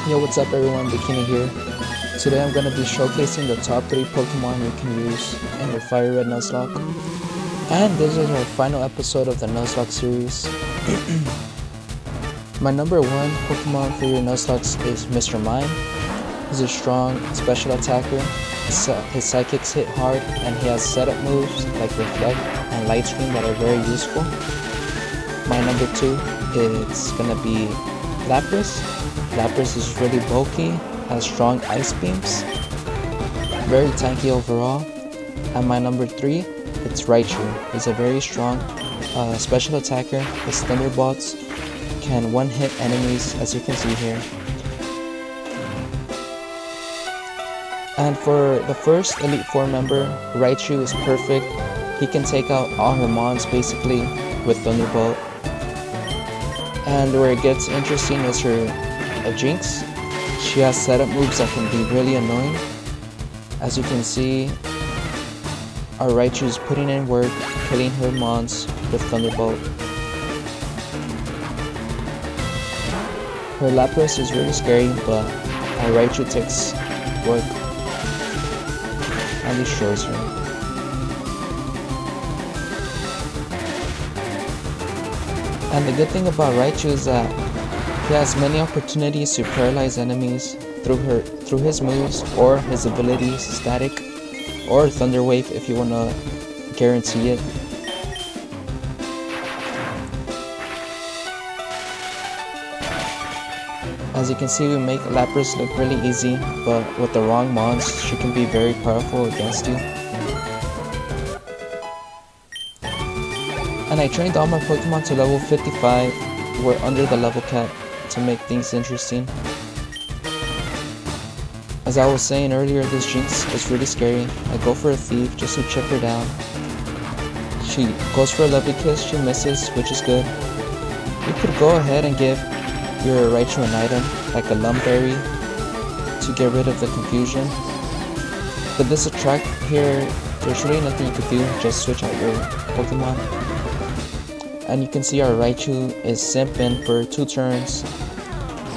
Yo, what's up everyone, Bikini here. Today I'm going to be showcasing the top 3 Pokemon you can use in your FireRed Nuzlocke. And this is our final episode of the Nuzlocke series. My number 1 Pokemon for your Nuzlocke is Mr. Mime. He's a strong special attacker. His psychics hit hard and he has setup moves like Reflect and Light Screen that are very useful. My number 2 is going to be Lapras. Lapras is really bulky, has strong ice beams, very tanky overall. And my number 3, it's Raichu. He's a very strong special attacker. His Thunderbolts can one-hit enemies, as you can see here. And for the first Elite Four member, Raichu is perfect. He can take out all her mons basically with Thunderbolt. And where it gets interesting is her Jinx. She has setup moves that can be really annoying. As you can see, our Raichu is putting in work, killing her mons with Thunderbolt. Her Lapras is really scary, but our Raichu takes work and destroys her. And the good thing about Raichu is that he has many opportunities to paralyze enemies through his moves or his abilities, Static or Thunder Wave if you want to guarantee it. As you can see, we make Lapras look really easy, but with the wrong mons, she can be very powerful against you. And I trained all my Pokemon to level 55. We're under the level cap to make things interesting. As I was saying earlier, this Jinx is really scary. I go for a Thief just to chip her down. She goes for a Lovely Kiss, she misses, which is good. You could go ahead and give your Raichu an item, like a Lumberry, to get rid of the confusion. But this Attract here, there's really nothing you could do, just switch out your Pokemon. And you can see our Raichu is simping for 2 turns.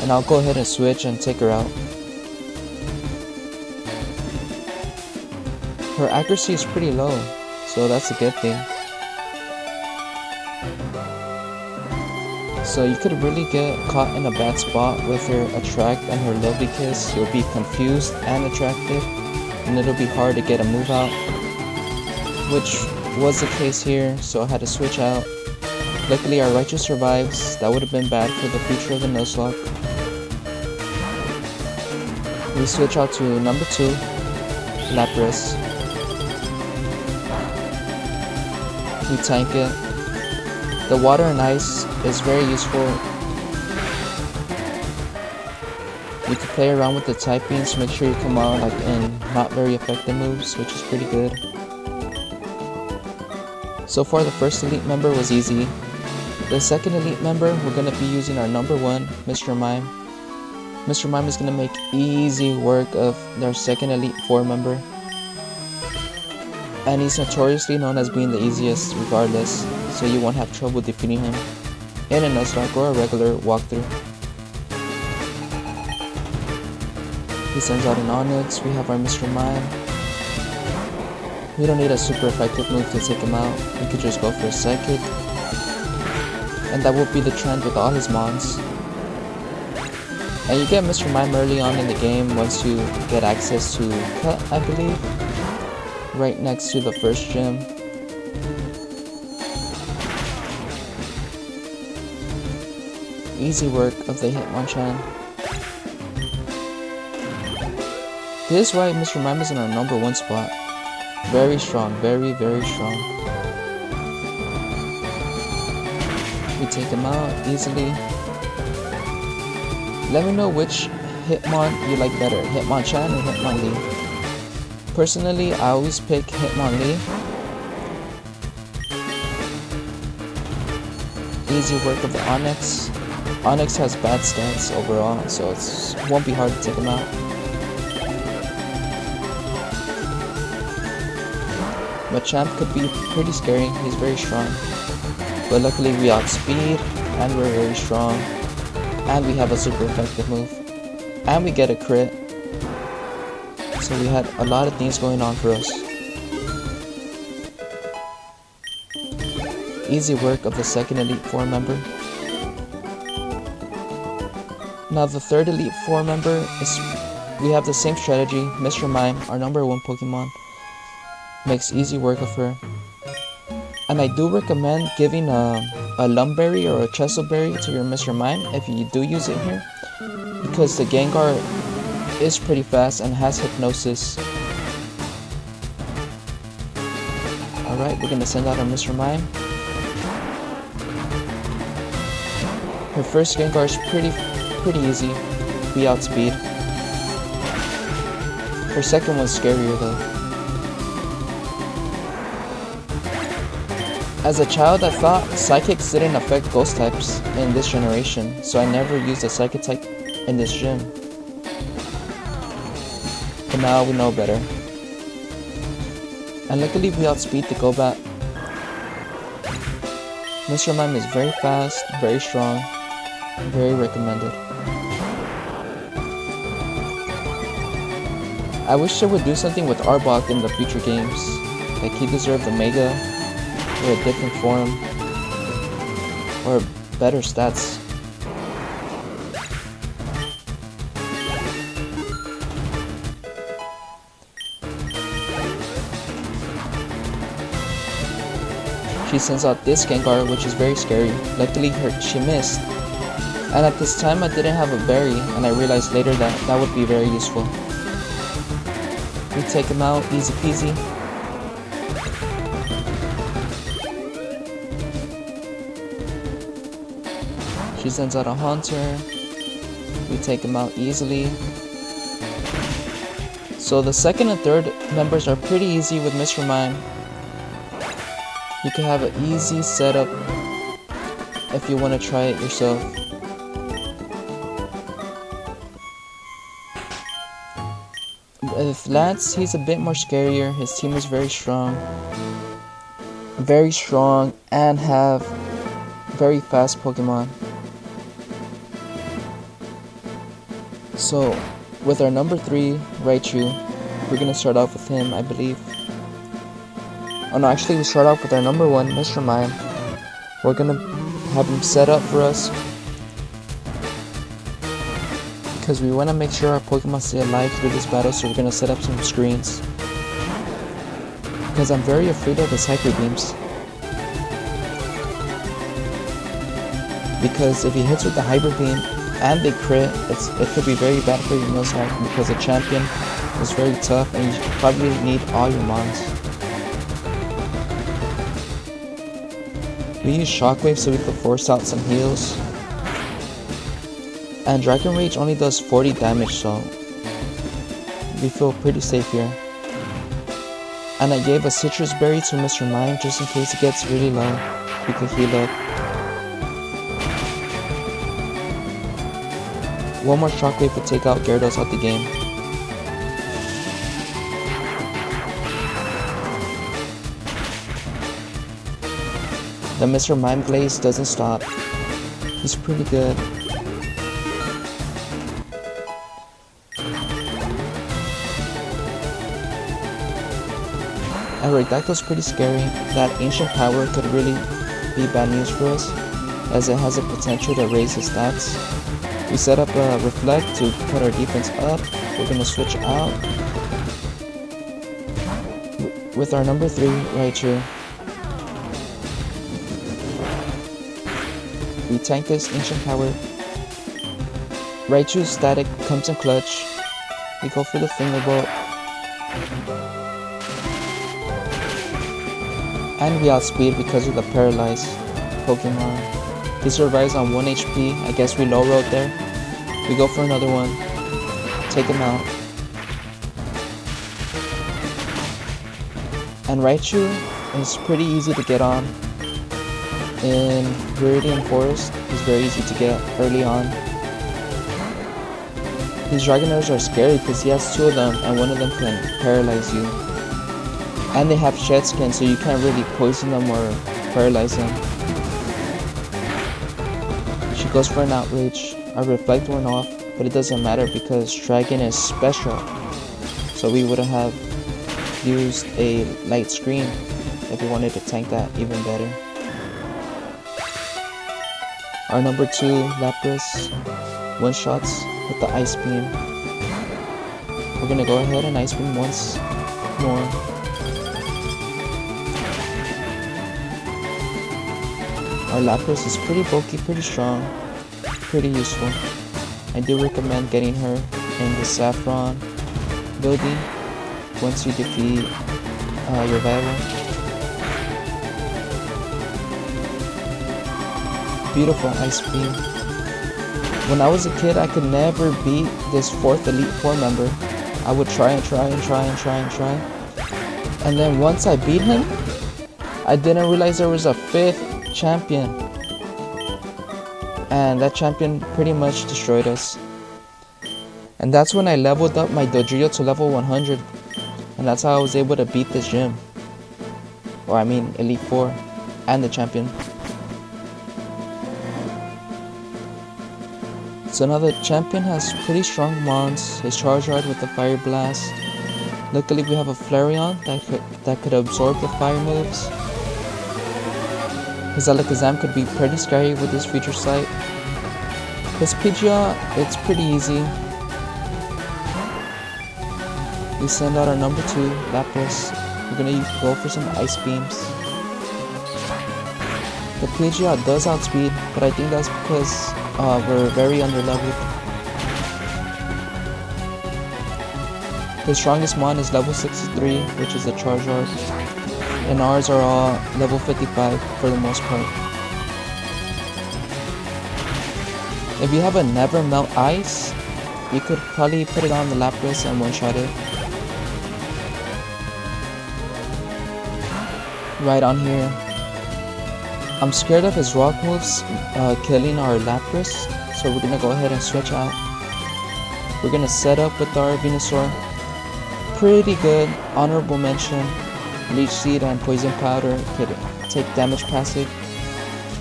And I'll go ahead and switch and take her out. Her accuracy is pretty low, so that's a good thing. So you could really get caught in a bad spot with her Attract and her Lovely Kiss. You'll be confused and attracted, and it'll be hard to get a move out, which was the case here, so I had to switch out. Luckily our Raichu survives. That would have been bad for the future of the Nuzlocke. We switch out to number 2, Lapras. We tank it. The Water and Ice is very useful. You can play around with the typings, make sure you come out like in not very effective moves, which is pretty good. So far the first Elite member was easy. The second Elite member, we're going to be using our number 1, Mr. Mime. Mr. Mime is going to make easy work of our second Elite Four member. And he's notoriously known as being the easiest regardless, so you won't have trouble defeating him in a Nuzlocke or a regular walkthrough. He sends out an Onyx. We have our Mr. Mime. We don't need a super effective move to take him out. We could just go for a Psychic. And that will be the trend with all his mons. And you get Mr. Mime early on in the game once you get access to Cut, I believe. Right next to the first gym. Easy work of the Hitmonchan. This is why Mr. Mime is in our number 1 spot. Very strong, very strong. We take him out easily. Let me know which Hitmon you like better, Hitmonchan or Hitmonlee. Personally, I always pick Hitmonlee. Easy work of the Onyx. Onyx has bad stats overall, so it won't be hard to take him out. Machamp could be pretty scary, he's very strong. But luckily we outspeed, and we're very strong. And we have a super effective move. and we get a crit. So we had a lot of things going on for us. Easy work of the second Elite Four member. Now the third Elite Four member is, we have the same strategy. Mr. Mime, our number 1 Pokemon, makes easy work of her. And I do recommend giving a Lumberry or a Cheselberry to your Mr. Mime if you do use it here, because the Gengar is pretty fast and has Hypnosis. Alright, we're gonna send out our Mr. Mime. Her first Gengar is pretty easy. We outspeed. Her second one's scarier though. As a child, I thought Psychics didn't affect Ghost types in this generation, so I never used a Psychic type in this gym. But now we know better. And luckily we outspeed the Golbat. Mr. Mime is very fast, very strong, very recommended. I wish they would do something with Arbok in the future games. Like, he deserved a Mega, or a different form, or better stats. She sends out this Gengar, which is very scary. Luckily she missed. And at this time I didn't have a berry, and I realized later that that would be very useful. We take him out, easy peasy. She sends out a Haunter. We take him out easily. So the second and third members are pretty easy with Mr. Mime. You can have an easy setup if you want to try it yourself. With Lance, he's a bit more scarier. His team is very strong and have very fast Pokemon. So with our number 3, Raichu, we're gonna start off with him, I believe. Oh no, actually we start off with our number 1, Mr. Mime. We're gonna have him set up for us, because we want to make sure our Pokemon stay alive through this battle, so we're gonna set up some screens. Because I'm very afraid of his Hyper Beams. Because if he hits with the Hyper Beam and they crit, it could be very bad for your Nuzlocke, because a champion is very tough and you probably need all your mons. We use Shockwave so we could force out some heals. And Dragon Rage only does 40 damage, so we feel pretty safe here. And I gave a Citrus Berry to Mr. Mime just in case it gets really low. We could heal up. One more Shockwave would take out Gyarados out the game. The Mr. Mime Glaze doesn't stop. He's pretty good. And Aerodactyl's pretty scary. That Ancient Power could really be bad news for us, as it has the potential to raise his stats. We set up a Reflect to put our defense up. We're gonna switch out with our number 3, Raichu. We tank this Ancient Power. Raichu's static comes in clutch. We go for the Thunderbolt. And we outspeed because of the Paralyzed Pokemon. He survives on 1 HP. I guess we low road there. We go for another one. Take him out. And Raichu is pretty easy to get on. In Viridian Forest, he's very easy to get early on. These Dragonairs are scary because he has 2 of them and one of them can paralyze you. And they have Shed Skin, so you can't really poison them or paralyze them. She goes for an Outrage. Our Reflect went off. but it doesn't matter because Dragon is special. So we would have used a light screen if we wanted to tank that even better. Our number 2 Lapras one-shots with the Ice Beam. We're gonna go ahead and Ice Beam once more. Our Lapras is pretty bulky, pretty strong, pretty useful. I do recommend getting her in the Saffron building once you defeat your rival. Beautiful Ice Beam. When I was a kid, I could never beat this 4th Elite Four member. I would try. And then once I beat him, I didn't realize there was a 5th champion. And that champion pretty much destroyed us. And that's when I leveled up my Dodrio to level 100. And that's how I was able to beat this gym. Or I mean Elite Four and the champion. So now the champion has pretty strong mons, his Charizard with the Fire Blast. Luckily we have a Flareon that could absorb the fire moves. His Alakazam could be pretty scary with his Future Sight. His Pidgeot, it's pretty easy. We send out our number 2, Lapras. We're gonna go for some Ice Beams. The Pidgeot does outspeed, but I think that's because we're very underleveled. The strongest mon is level 63, which is the Charizard. And ours are all level 55 for the most part. If you have a Never Melt Ice, you could probably put it on the Lapras and one-shot it. Right on here. I'm scared of his rock moves killing our Lapras, so we're gonna go ahead and switch out. We're gonna set up with our Venusaur. Pretty good, honorable mention. Leech Seed and Poison Powder could take damage passive.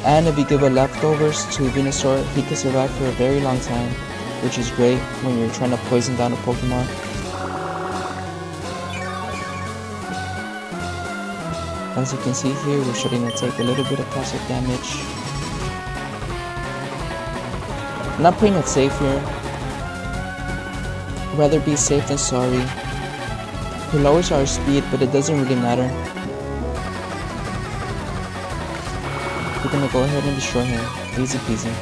And if you give a leftovers to Venusaur, he can survive for a very long time, which is great when you're trying to poison down a Pokemon. As you can see here, we're starting to take a little bit of passive damage. I'm not playing it safe here. Rather be safe than sorry. He lowers our speed, but it doesn't really matter. We're gonna go ahead and destroy him. Easy peasy.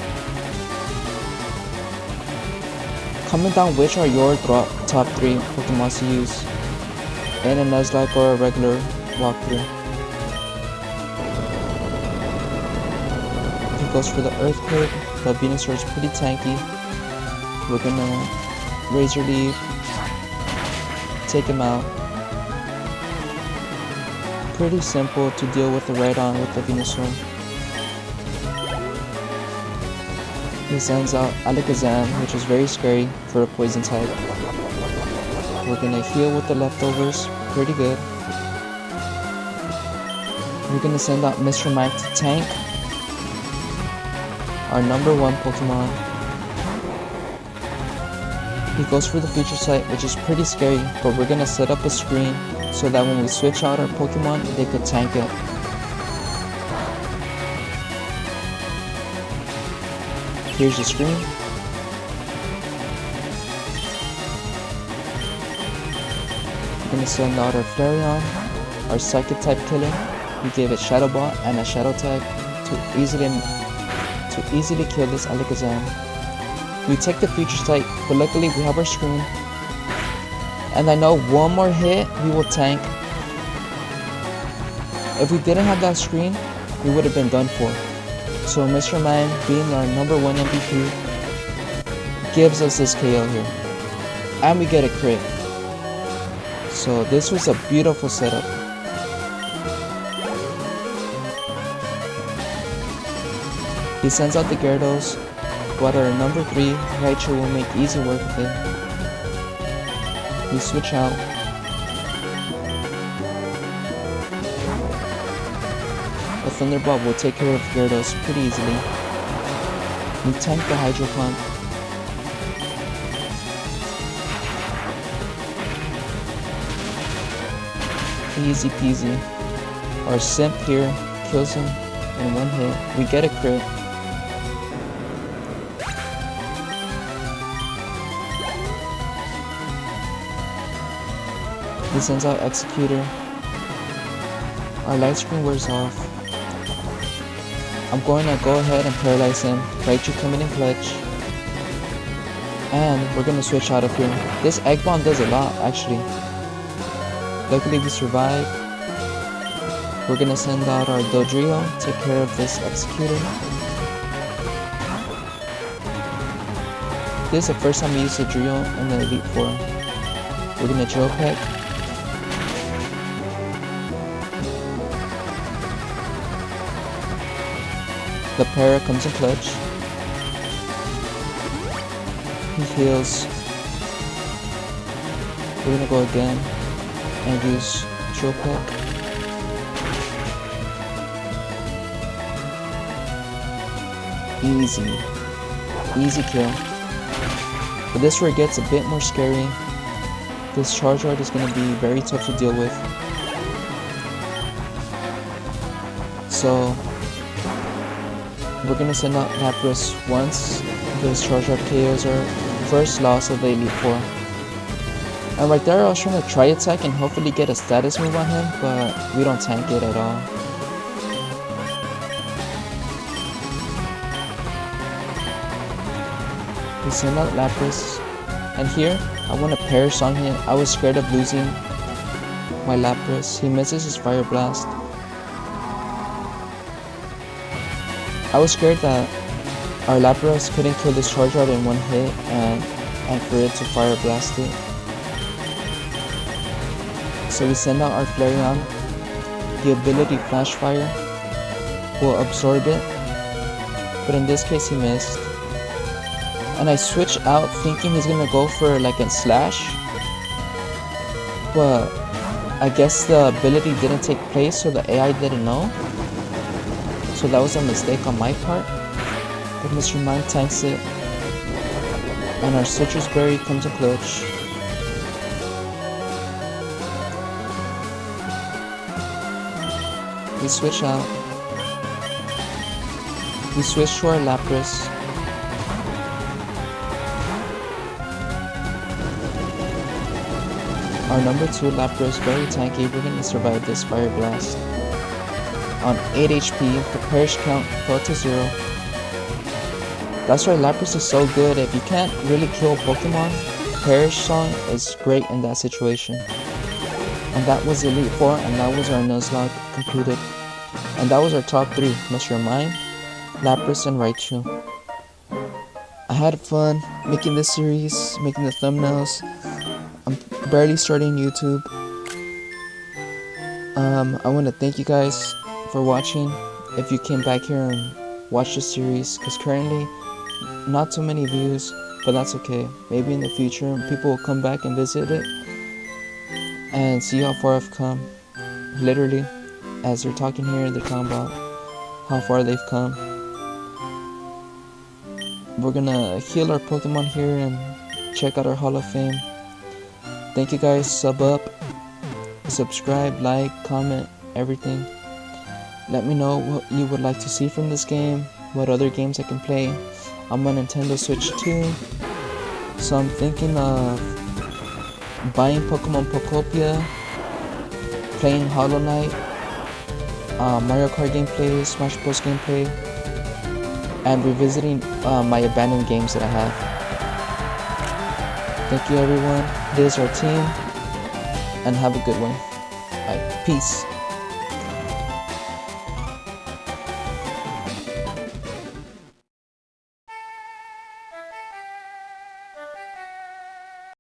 Comment down which are your top 3 Pokemon to use in a Nuzlocke or a regular walkthrough. He goes for the Earthquake, but Venusaur is pretty tanky. We're gonna Razor Leaf, take him out. Pretty simple to deal with the Rhydon with the Venusaur. He sends out Alakazam, which is very scary for a poison type. We're gonna heal with the leftovers, pretty good. We're gonna send out Mr. Mime to tank our number 1 Pokemon. He goes for the Future Sight, which is pretty scary, but we're gonna set up a screen so that when we switch out our Pokemon, they could tank it. Here's the screen. We're gonna send out our Flareon, our Psychic type killer. We gave it Shadow Ball and a Shadow type to easily kill this Alakazam. We take the Future Sight, but luckily we have our screen. And I know one more hit, we will tank. If we didn't have that screen, we would have been done for. So Mr. Mime, being our number 1 MVP, gives us this KO here. And we get a crit. So this was a beautiful setup. He sends out the Gyarados, but our number 3, Raichu, will make easy work of it. We switch out. The Thunderbolt will take care of Gyarados pretty easily. We tank the Hydro Pump. Easy peasy. Our simp here kills him in one hit. We get a crit. He sends out Executor. Our light screen wears off. I'm going to go ahead and paralyze him. Raichu coming in clutch. And we're going to switch out of here. This Egg Bomb does a lot, actually. Luckily we survived. We're going to send out our Dodrio, take care of this Executor. This is the first time we use the Drio in the Elite Four. We're going to Drill Peck. The Para comes in clutch. He heals. We're gonna go again and use Drill Peck. Easy kill. But this is where it gets a bit more scary. This Charizard is gonna be very tough to deal with. So we're gonna send out Lapras once this Charizard KOs our first loss of the Elite Four. And right there I was trying to try attack and hopefully get a status move on him, but we don't tank it at all. We send out Lapras, and here I want to Perish Song him. I was scared of losing my Lapras. He misses his Fire Blast. I was scared that our Lapras couldn't kill this Charizard in one hit and for it to Fire Blast it. So we send out our Flareon. The ability Flash Fire will absorb it, but in this case he missed. And I switched out thinking he's gonna go for like a Slash, but I guess the ability didn't take place, so the AI didn't know. So that was a mistake on my part. But Mr. Mime tanks it, and our Citrus Berry comes in clutch. We switch out. We switch to our Lapras. Our number 2 Lapras, very tanky. We're gonna survive this Fire Blast. On 8 HP, the Perish count fell to 0. That's why Lapras is so good. If you can't really kill Pokemon, Perish Song is great in that situation. And that was Elite Four, and that was our Nuzlocke concluded. And that was our top 3, Mr. Mime, Lapras, and Raichu. I had fun making this series, making the thumbnails. I'm barely starting YouTube. I want to thank you guys for watching. If you came back here and watched the series, because currently not too many views, but that's okay. Maybe in the future people will come back and visit it and see how far I've come. Literally, as they're talking here, they're talking about how far they've come. We're gonna heal our Pokemon here and check out our Hall of Fame. Thank you guys. Sub up, subscribe, like, comment, everything. Let me know what you would like to see from this game, what other games I can play. I'm on Nintendo Switch 2, so I'm thinking of buying Pokemon Pokopia, playing Hollow Knight, Mario Kart gameplay, Smash Bros gameplay, and revisiting my abandoned games that I have. Thank you everyone, this is our team, and have a good one. Alright, peace.